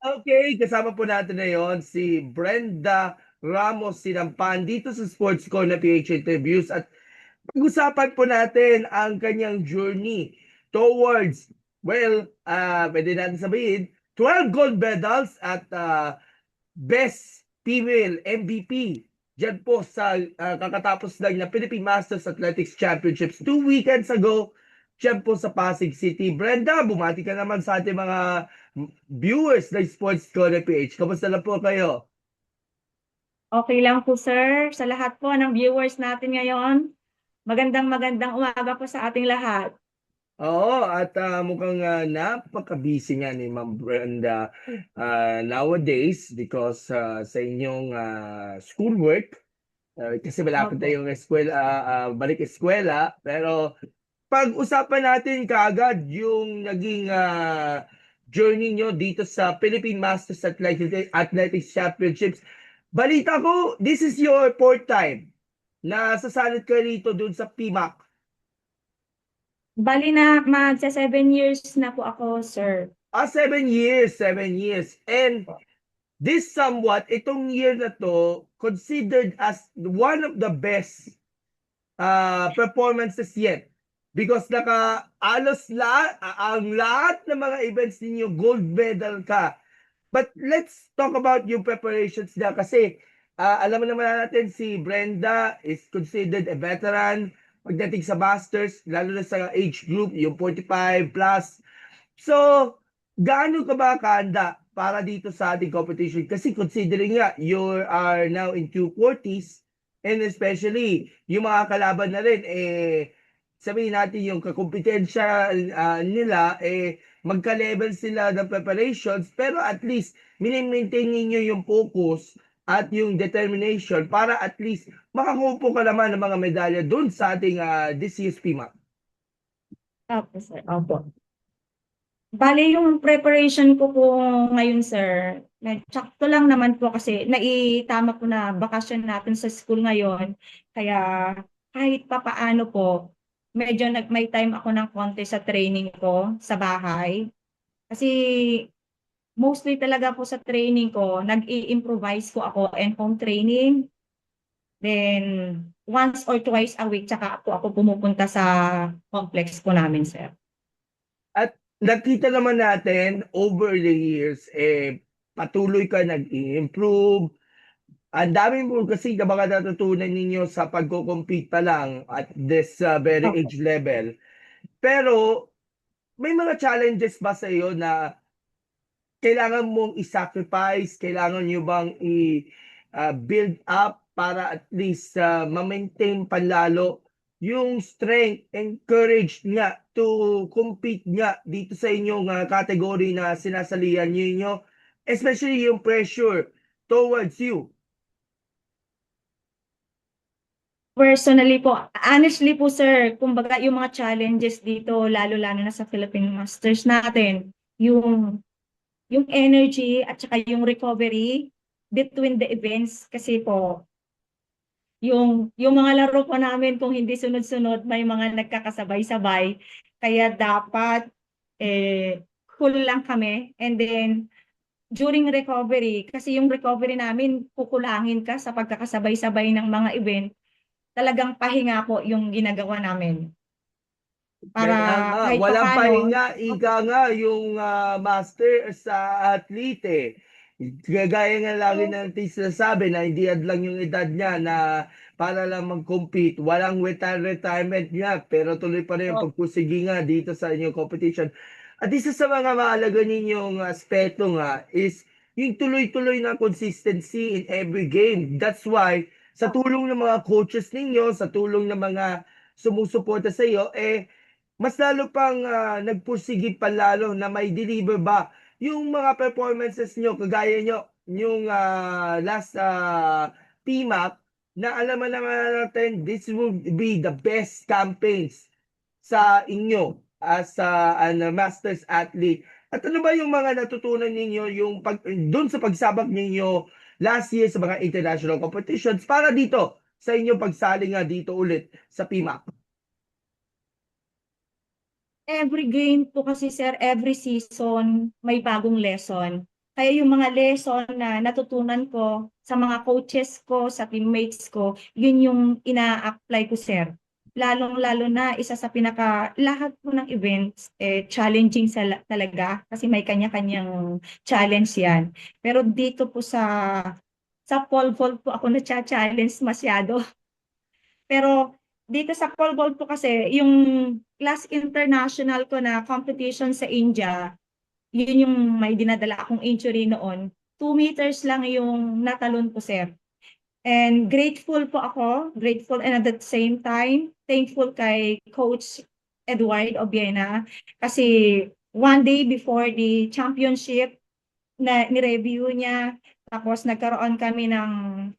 Okay, kasama po natin ngayon si Brenda Ramos Sinampan dito sa Sports Corner PH Interviews at pag-usapan po natin ang kanyang journey towards, pwede natin sabihin, 12 gold medals at Best Female MVP. Diyan po sa kakatapos lang na Philippine Masters Athletics Championships 2 weekends ago. Diyan po sa Pasig City. Brenda, bumati ka naman sa ating mga viewers ng Sports Corner PH. Kamusta na po kayo? Okay lang po sir, sa lahat po ng viewers natin ngayon. Magandang umaga po sa ating lahat. Oo, at mukhang napaka-busy nga ni Ma'am Brenda nowadays because sa inyong schoolwork. Kasi malapit na Opo. yung eskwela, balik eskwela. Pero pag-usapan natin kaagad yung naging journey nyo dito sa Philippine Masters Athletics Championships. Balita ko, this is your fourth time na sasanod ka rito dun sa PMAC. Bali na magsa 7 years na po ako sir. 7 years, 7 years. And this somewhat, itong year na to, considered as one of the best performances yet. Because ang lahat ng mga events ninyo, gold medal ka. But let's talk about yung preparations na kasi alam mo naman natin si Brenda is considered a veteran pagdating sa Masters, lalo na sa age group, yung 45 plus. So, gaano ka ba kahanda para dito sa ating competition? Kasi considering nga, you are now in 240s and especially yung mga kalaban na rin, sabihin natin yung kakumpetensya nila, magka-level sila ng preparations, pero at least mini-maintain ninyo yung focus at yung determination para at least makakupo ka naman ng mga medalya dun sa ating this year's PMAC. Opo sir, opo. Bali yung preparation ko po ngayon sir, sakto lang naman po kasi naitama po na bakasyon natin sa school ngayon. Kaya kahit papaano po, medyo may time ako ng konti sa training ko sa bahay. Kasi mostly talaga po sa training ko, nag-i-improvise po ako and home training. Then, once or twice a week, tsaka po ako pumupunta sa complex po namin, sir. At nakita naman natin over the years, patuloy ka nag-improve. Ang dami mo kasi na mga natutunan ninyo sa pagko-compete pa lang at this very Opo. age level. Pero may mga challenges ba sa iyo na kailangan mong i-sacrifice, kailangan nyo bang i-build up para at least ma-maintain panlalo yung strength and courage nga to compete nga dito sa inyong category na sinasalihan ninyo, especially yung pressure towards you. Personally po, honestly po, sir, kumbaga yung mga challenges dito, lalo-lalo na sa Philippine Masters natin, yung energy at saka yung recovery between the events kasi po, yung mga laro po namin kung hindi sunod-sunod, may mga nagkakasabay-sabay. Kaya dapat cool lang kami. And then during recovery, kasi yung recovery namin, kukulangin ka sa pagkakasabay-sabay ng mga event, talagang pahinga po yung ginagawa namin. Para Kaya nga, kahit walang papano, pahinga, ika nga yung master sa athlete eh. Gaya nga lagi natin sinasabi na hindi lang yung edad niya na para lang mag-compete. Walang retirement niya, pero tuloy pa rin yung pagpusigi nga dito sa inyong competition. At isa sa mga mahalaga ninyong aspeto nga is yung tuloy-tuloy na consistency in every game. That's why, sa tulong ng mga coaches ninyo, sa tulong ng mga sumusuporta sa iyo, mas lalo pang nagpursige pa lalo na may deliver ba yung mga performances nyo, kagaya nyo, yung last PMAC, na alam naman natin, this will be the best campaigns sa inyo as an Masters athlete. At ano ba yung mga natutunan ninyo yung doon sa pagsabak ninyo last year sa mga international competitions para dito sa inyong pagsali nga dito ulit sa PMAC? every game po kasi sir, every season, may bagong lesson. Kaya yung mga lesson na natutunan ko sa mga coaches ko, sa teammates ko, yun yung ina-apply ko, sir. Lalong-lalo na isa sa lahat po ng events, challenging talaga kasi may kanya-kanyang challenge yan. Pero dito po sa pole vault po ako na-challenge masyado. Pero dito sa pole vault po kasi, yung class international ko na competition sa India, yun yung may dinadala akong injury noon. 2 meters lang yung natalon ko, sir. And grateful po ako, grateful and at the same time, thankful kay Coach Edward Obiena kasi one day before the championship na ni-review niya, tapos nagkaroon kami ng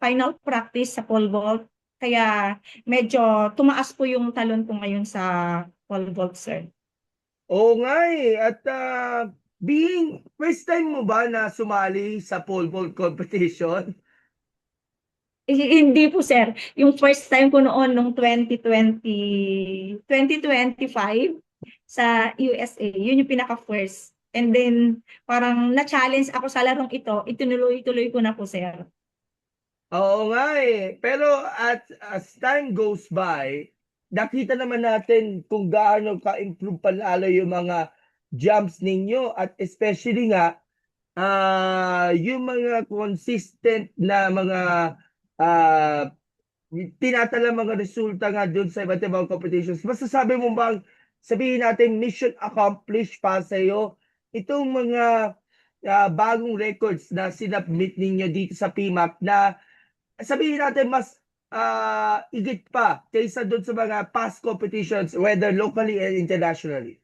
final practice sa pole vault. Kaya medyo tumaas po yung talon ko ngayon sa pole vault, sir. Oo nga eh. At being first time mo ba na sumali sa pole vault competition? Hindi po, sir. Yung first time ko noon nung 2025 sa USA, yun yung pinaka-first. And then, parang na-challenge ako sa larong ito, itinuloy-tuloy ko na po, sir. Oo nga eh. Pero as time goes by, nakita naman natin kung gaano ka-improve palalo yung mga jumps ninyo at especially nga yung mga consistent na mga ah, tinatala mga resulta nga doon sa iba't ibang competitions. Masasabi mo bang sabihin natin mission accomplished pa sa iyo itong mga bagong records na sinubmit ninyo dito sa PMAC na sabihin natin mas igit pa kaysa doon sa mga past competitions whether locally and internationally.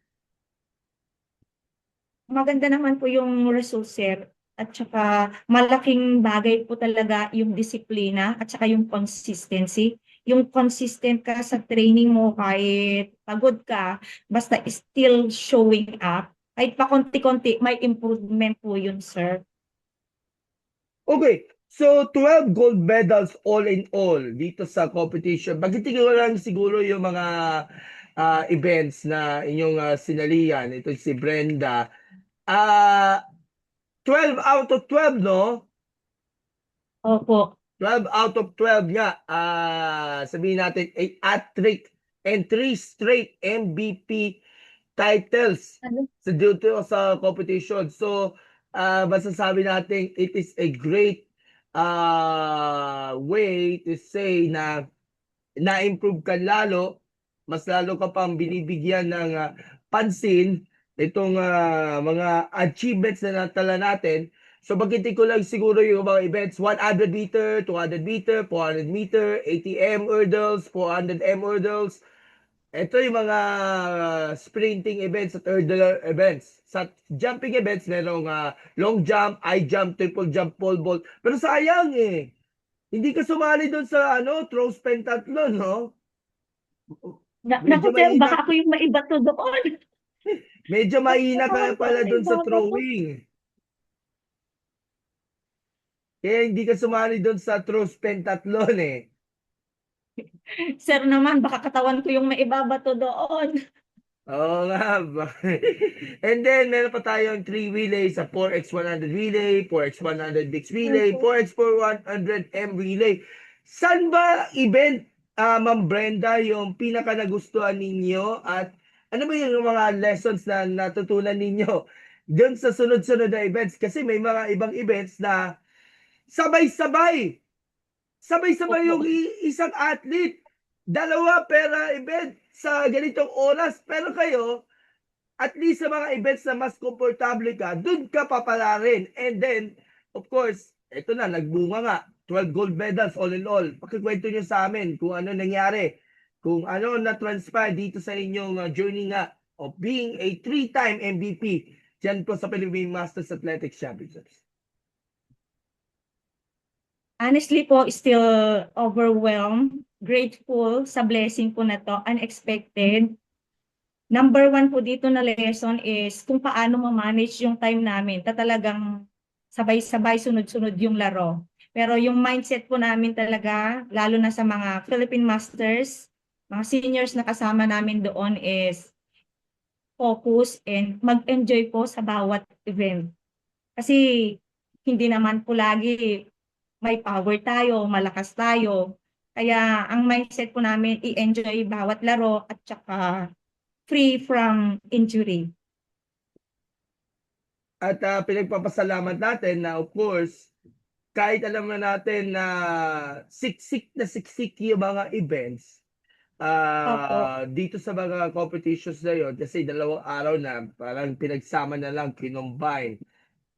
Maganda naman po yung result, sir. At saka malaking bagay po talaga yung disiplina at saka yung consistency. Yung consistent ka sa training mo kahit pagod ka, basta still showing up. Kahit pa konti-konti, may improvement po yun, sir. Okay, so 12 gold medals all in all dito sa competition. Bagitin ko lang siguro yung mga events na inyong sinalihan. Ito si Brenda. 12 out of 12, no? Opo. 12 out of 12 nga. Sabihin natin 8 hat-trick and 3 straight MVP titles Ano? dito sa competition. So, masasabi natin it is a great way to say na na-improve ka lalo, mas lalo ka pang binibigyan ng pansin itong mga achievements na natala natin. So bagitin ko lang siguro yung mga events, 100 meter, 200 meter, 400 meter, 80 m hurdles, 400 m hurdles. Ito yung mga sprinting events at hurdler events. Sa jumping events, merong long jump, high jump, triple jump, pole vault. Pero sayang eh. Hindi ka sumali doon sa throws pentathlon, no? Naku, Medyo sir, mahina, baka ako yung maibato doon. medyo mahina Baka ka ako pala yung doon sa maibabato. throwing. Kaya hindi ka sumali doon sa throws pentathlon eh. Sir naman, baka katawan ko yung maibabato doon. Oo nga. And then, meron pa tayong 3 relay sa 4x100 relay, 4x100 mixed relay, Opo. 4x400 100 m relay. Saan ba event, Ma'am Brenda, yung pinaka nagustuhan ninyo at ano ba yung mga lessons na natutunan ninyo doon sa sunod-sunod na events? Kasi may mga ibang events na sabay-sabay. Sabay-sabay Opo. yung isang athlete. Dalawa pera event sa ganitong oras. Pero kayo, at least sa mga events na mas komportable ka, dun ka papalarin. And then, of course, eto na, nagbunga nga. 12 gold medals all in all. Pakikwento nyo sa amin kung ano nangyari. Kung ano na-transpire dito sa inyong journey nga of being a 3-time MVP dyan po sa Philippine Masters Athletics Championships. Honestly po, still overwhelmed, grateful sa blessing po na to, unexpected. Number one po dito na lesson is kung paano ma-manage yung time namin. Talagang sabay-sabay, sunod-sunod yung laro. Pero yung mindset po namin talaga, lalo na sa mga Philippine Masters, mga seniors na kasama namin doon is focus and mag-enjoy po sa bawat event. Kasi hindi naman po lagi may power tayo, malakas tayo. Kaya ang mindset po namin, i-enjoy bawat laro at saka free from injury. At pinagpapasalamat natin na of course, kahit alam na natin na siksik yung mga events, Opo, dito sa mga competitions na yun, kasi 2 araw na, parang pinagsama na lang, kinombine,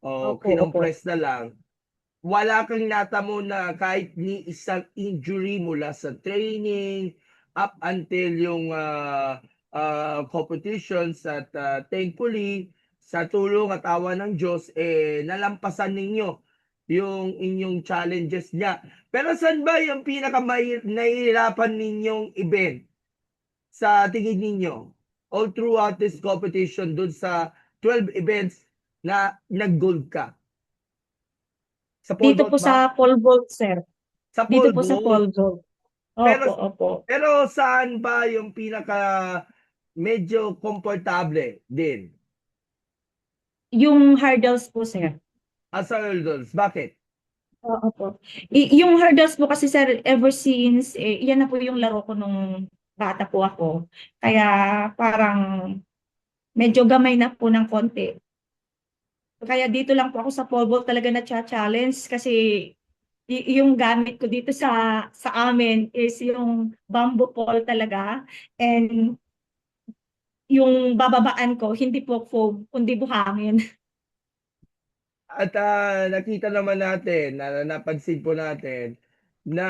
o opo, opo. kinompress na lang, wala kang natamo na kahit ni isang injury mula sa training up until yung competitions at thankfully sa tulong at awa ng Diyos nalampasan ninyo yung inyong challenges niya. Pero saan ba yung nahihirapan ninyong event sa tingin ninyo all throughout this competition dun sa 12 events na nag-gold ka? Sa pole Dito vault po ba? sa pole vault, sir. Sa Dito pole po sa vault. pole vault. Pero Opo, opo. pero saan ba yung pinaka medyo komportable din? Yung hurdles po, sir. Sa hurdles. Bakit? Oo po. Yung hurdles po kasi, sir, ever since, yan na po yung laro ko nung bata po ako. Kaya parang medyo gamay na po ng konti. Kaya dito lang po ako sa pole vault talaga na-challenge kasi yung gamit ko dito sa amin is yung bamboo pole talaga, and yung bababaan ko hindi po foam kundi buhangin. At nakita naman natin, napansin po natin na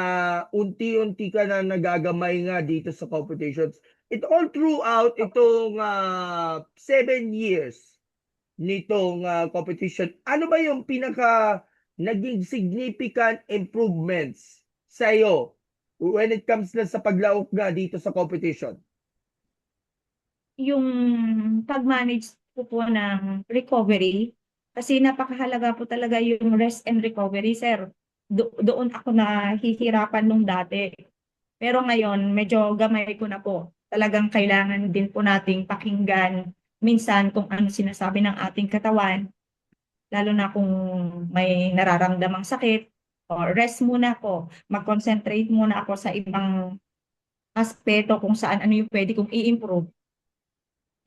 unti-unti ka na nagagamay nga dito sa competitions. It all throughout itong 7 years nitong competition. Ano ba yung pinaka naging significant improvements sa iyo when it comes na sa paglaok nga dito sa competition? Yung pag-manage po ng recovery, kasi napakahalaga po talaga yung rest and recovery, sir. Doon ako nahihirapan nung dati. Pero ngayon, medyo gamay ko na po. Talagang kailangan din po nating pakinggan minsan kung ano sinasabi ng ating katawan, lalo na kung may nararamdamang sakit, o rest muna ako, mag-concentrate muna ako sa ibang aspeto kung saan ano yung pwede kong i-improve.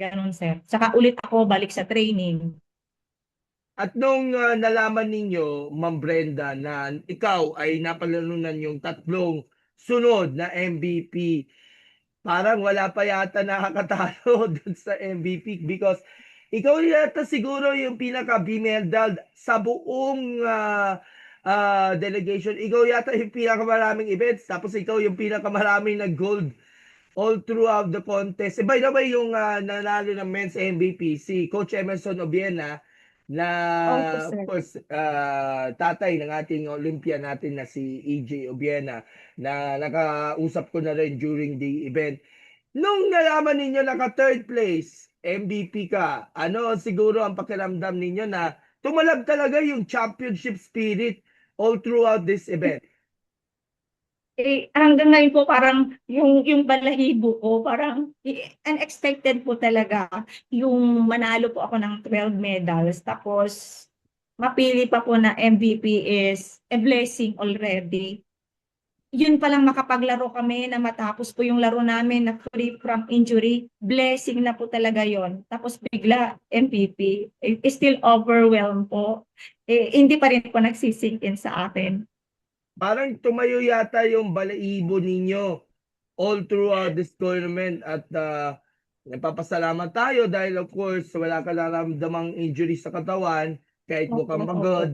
Ganun, sir. Saka ulit ako balik sa training. At nung nalaman ninyo, Ma'am Brenda, na ikaw ay napalalunan yung 3 sunod na MVP, parang wala pa yata nakakatalo dun sa MVP because ikaw yata siguro yung pinaka medal sa buong delegation. Ikaw yata yung pinakamaraming events tapos ikaw yung pinakamaraming nag-gold all throughout the contest. By the way, yung nanalo ng men's MVP, si Coach Emerson Obiena, na Opo, of sir. course, tatay ng ating Olympia natin na si EJ Obiena, na nakausap ko na rin during the event. Nung nalaman ninyo naka third place, MVP ka, ano siguro ang pakiramdam ninyo na tumalab talaga yung championship spirit all throughout this event? Hanggang ngayon po parang yung balahibo ko, parang unexpected po talaga yung manalo po ako ng 12 medals. Tapos mapili pa po na MVP is a blessing already. Yun palang makapaglaro kami na matapos po yung laro namin na free from injury, blessing na po talaga yon. Tapos bigla MVP, still overwhelmed po. Hindi pa rin po nagsisink in sa atin. Parang tumayo yata yung balahibo ninyo all throughout this tournament at nagpapasalamat tayo dahil of course wala ka naramdamang injury sa katawan kahit Opo, mukhang opo. magod,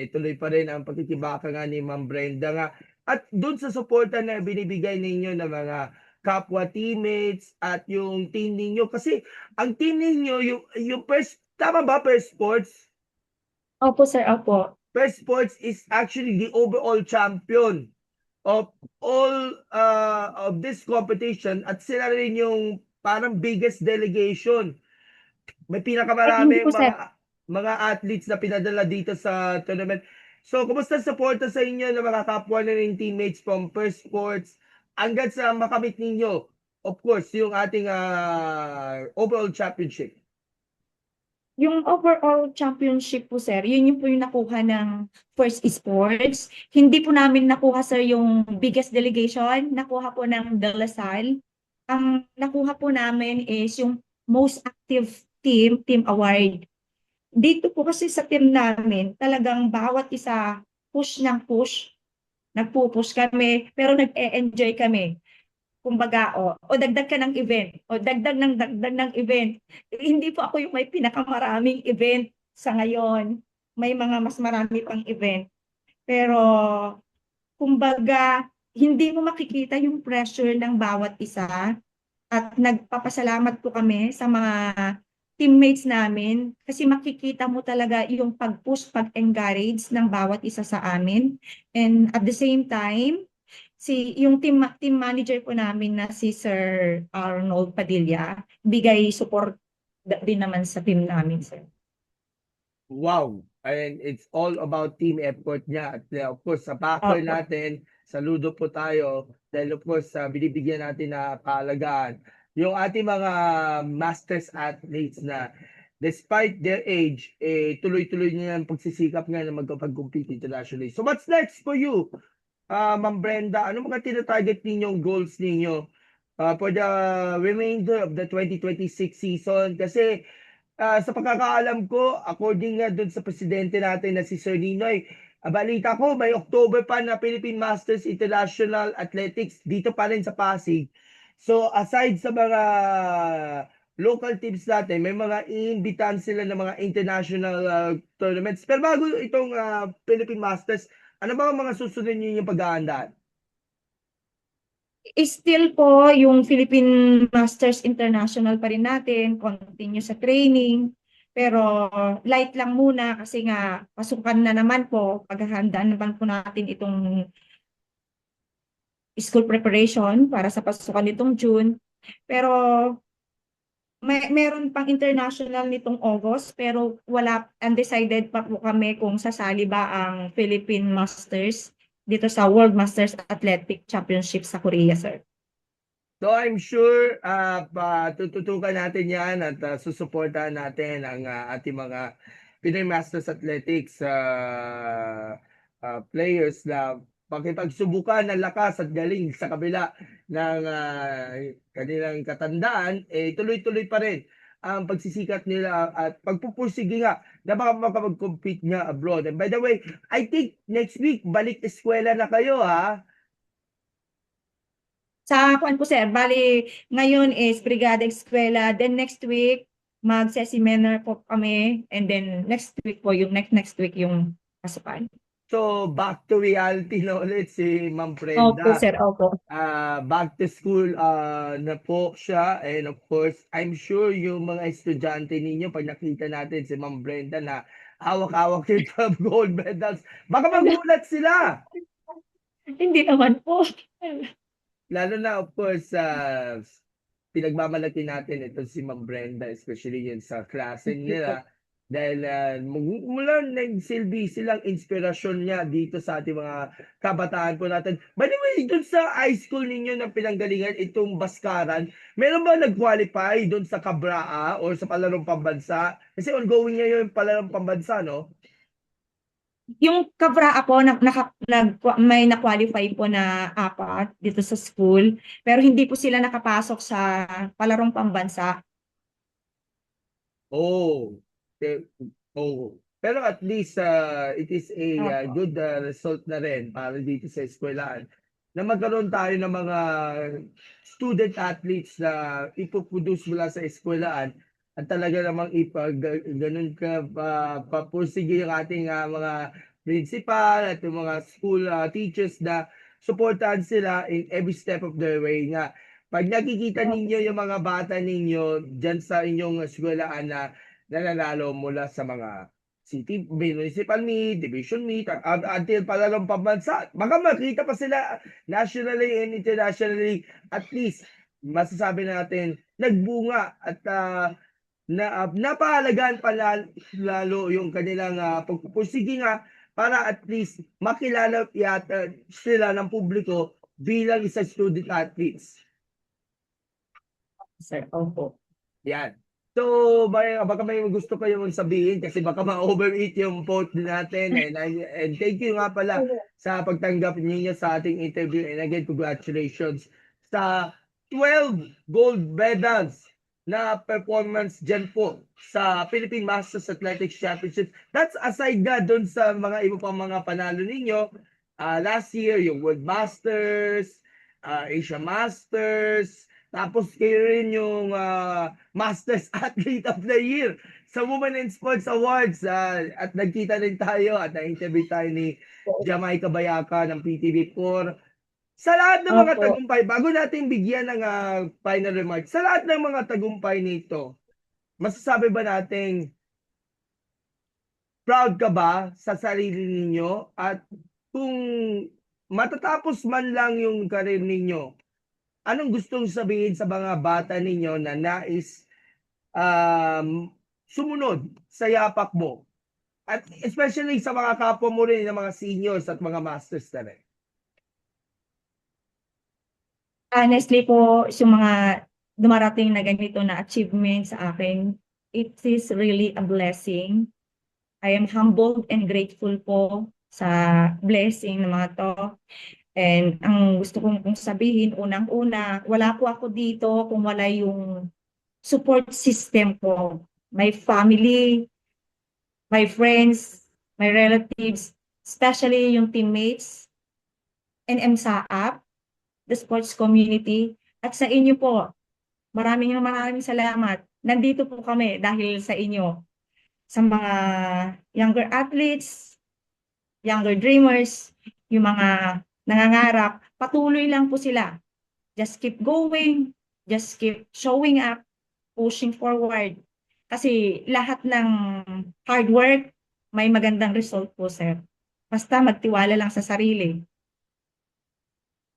tuloy pa rin ang pagkikibaka nga ni Ma'am Brenda nga. At doon sa suporta na binibigay ninyo ng mga kapwa teammates at yung team ninyo kasi ang team ninyo yung first, tama ba, first sports? Opo, sir, opo. First sports is actually the overall champion of all of this competition at sila rin yung parang biggest delegation. May Hindi po, pinakamaraming sir. mga athletes na pinadala dito sa tournament. So, kumusta suporta sa inyo ng mga kapwa na rin teammates from First Sports hanggang sa makamit ninyo, of course, yung ating overall championship? Yung overall championship po, sir, yun yung po yung nakuha ng First Sports. Hindi po namin nakuha, sir, yung biggest delegation. Nakuha po ng De La Salle. Ang nakuha po namin is yung most active team award. Dito po kasi sa team namin, talagang bawat isa push ng push. Nagpo-push kami, pero nag-e-enjoy kami. Kumbaga, o dagdag ka ng event, o dagdag ng event. Hindi po ako yung may pinakamaraming event sa ngayon. May mga mas marami pang event. Pero, kumbaga, hindi mo makikita yung pressure ng bawat isa. At nagpapasalamat po kami sa mga teammates namin kasi makikita mo talaga yung pag-push, pag-encourage ng bawat isa sa amin. And at the same time, yung team manager po namin na si Sir Arnold Padilla, bigay support din naman sa team namin, sir. Wow! And it's all about team effort niya. At of course, sa backer Opo. natin, saludo po tayo dahil of course, binibigyan natin na kahalagahan yung ating mga masters athletes na despite their age, tuloy-tuloy niya ang pagsisikap nga na magkapag-compete internationally. So what's next for you, Ma'am Brenda? Ano mga tina-target ninyong goals ninyo for the remainder of the 2026 season? Kasi sa pagkakaalam ko, according nga dun sa presidente natin na si Sir Ninoy, balita ko may October pa na Philippine Masters International Athletics dito pa rin sa Pasig. So aside sa mga local teams natin, may mga iimbitahan sila ng mga international tournaments. Pero bago itong Philippine Masters, ano ba ang mga susunod niyo yung pag-aandaan? Still po, yung Philippine Masters International pa rin natin, continue sa training, pero light lang muna kasi nga pasukan na naman po, paghahandaan naman po natin itong school preparation para sa pasukan nitong June. Pero meron pang international nitong August, pero wala, undecided pa po kami kung sasali ba ang Philippine Masters dito sa World Masters Athletic Championship sa Korea, sir. So I'm sure tututukan natin 'yan at susuportahan natin ang ating mga Pinoy Masters Athletics players na makipagsubukan ng lakas at galing sa kabila ng kanilang katandaan, tuloy-tuloy pa rin ang pagsisikat nila at pagpupursige nga na baka makapag-compete nga abroad. And by the way, I think next week balik eskwela na kayo, ha? Sa kuan po, sir, bali ngayon is Brigada Eskwela, then next week magse-seminar po kami, and then next week po yung next week yung pasukan. So, back to reality na ulit si Ma'am Opo, Brenda. sir, opo. Back to school na po siya. And of course, I'm sure yung mga estudyante ninyo, pag nakita natin si Ma'am Brenda na hawak-hawak yung 12 gold medals, baka magulat sila. Hindi naman po. Lalo na of course, pinagmamalaki natin ito si Ma'am Brenda, especially yun sa klase Hindi po. nila. Dahil mula nagsilbi silang inspirasyon niya dito sa ating mga kabataan po natin. By the way, dun sa high school ninyo na pinanggalingan, itong Baskaran, meron ba nag-qualify dun sa Kabraa or sa palarong pambansa? Kasi ongoing niya yung palarong pambansa, no? Yung Kabraa po, may na-qualify po na apat dito sa school, pero hindi po sila nakapasok sa palarong pambansa. Oh, te oo. Pero at least, it is a Opo. good result na rin para dito sa eskuwelahan na magkaroon tayo ng mga student athletes na ipo-produce mula sa eskuwelahan at talaga namang gano'n ka papursige yung ating mga principal at yung mga school teachers na suportahan sila in every step of their way nga. 'Pag nakikita Opo, ninyo sir. yung mga bata ninyo diyan sa inyong eskuwelahan na nananalo mula sa mga city municipal meet, division meet, until palarong pambansa, baka makita pa sila nationally and internationally, at least masasabi natin nagbunga at napahalagahan pa lalo yung kanilang pagpupursige nga para at least makilala yata sila ng publiko bilang isang student athletes. Sir, opo. Yan. So, baka may gusto kayong sabihin kasi baka ma-overeat yung post natin. And thank you nga pala sa pagtanggap ninyo sa ating interview. And again, congratulations sa 12 gold medals na performance dyan po sa Philippine Masters Athletics Championship. That's aside na dun sa mga iba pang mga panalo ninyo. Last year, yung World Masters, Asia Masters, tapos kayo rin yung Masters Athlete of the Year sa Women in Sports Awards. At nagkita rin tayo at na-interview tayo ni Jamaica Bayaka ng PTV4. Sa lahat ng mga Opo. tagumpay, bago natin bigyan ng final remarks, sa lahat ng mga tagumpay nito, masasabi ba nating proud ka ba sa sarili ninyo? At kung matatapos man lang yung karir ninyo, anong gustong sabihin sa mga bata ninyo na nais sumunod sa yapak mo? At especially sa mga kapwa mo rin ng mga seniors at mga masters na rin. Honestly po, yung mga dumarating na ganito na achievement sa akin, it is really a blessing. I am humbled and grateful po sa blessing ng mga to. And ang gusto kong sabihin, unang-una, wala po ako dito kung wala yung support system ko. My family, my friends, my relatives, especially yung teammates, and MSAAP, the sports community, at sa inyo po. Maraming salamat. Nandito po kami dahil sa inyo. Sa mga younger athletes, younger dreamers, yung mga nangangarap, patuloy lang po sila. Just keep going, just keep showing up, pushing forward. Kasi lahat ng hard work, may magandang result po, sir. Basta magtiwala lang sa sarili.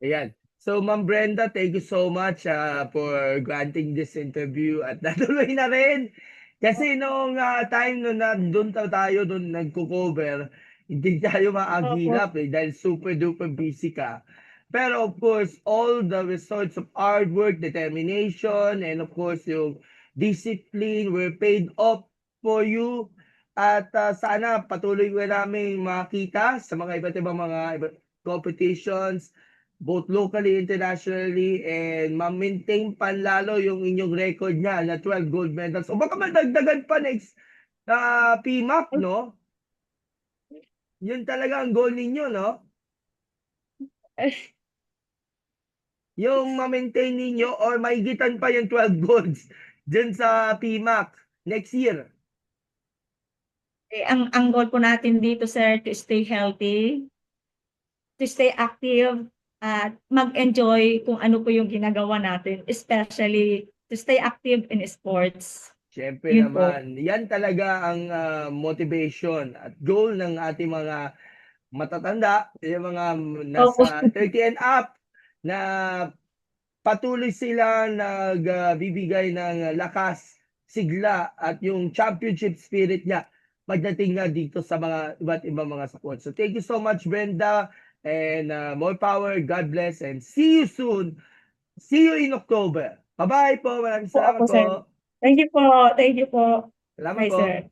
Ayan. So, Ma'am Brenda, thank you so much for granting this interview at natuloy na rin. Kasi nung time na doon tayo, doon nagko-cover, hindi tayo Opo. maagilap dahil super duper busy ka. Pero of course, all the results of hard work, determination, and of course yung discipline were paid off for you. At sana patuloy ko namin makita sa mga iba't ibang mga competitions, both locally, internationally, and ma-maintain pa lalo yung inyong record niya na 12 gold medals. O baka madagdagan pa next PMAC, no? Yun talaga ang goal ninyo, no? Yung ma-maintain ninyo or maigitan pa yung 12 golds dyan sa PMAC next year. Ang goal po natin dito, sir, to stay healthy, to stay active, at mag-enjoy kung ano po yung ginagawa natin, especially to stay active in sports. Siyempre Yun po. naman, yan talaga ang motivation at goal ng ating mga matatanda, yung mga Opo. nasa 30 and up, na patuloy sila nagbibigay ng lakas, sigla at yung championship spirit niya pagdating na dito sa mga iba't ibang mga sports. So thank you so much, Brenda, and more power, God bless, and see you soon. See you in October. Bye-bye po. Maraming salamat Opo, sir. po. Thank you po. Thank you po. Salamat Bye, po. sir.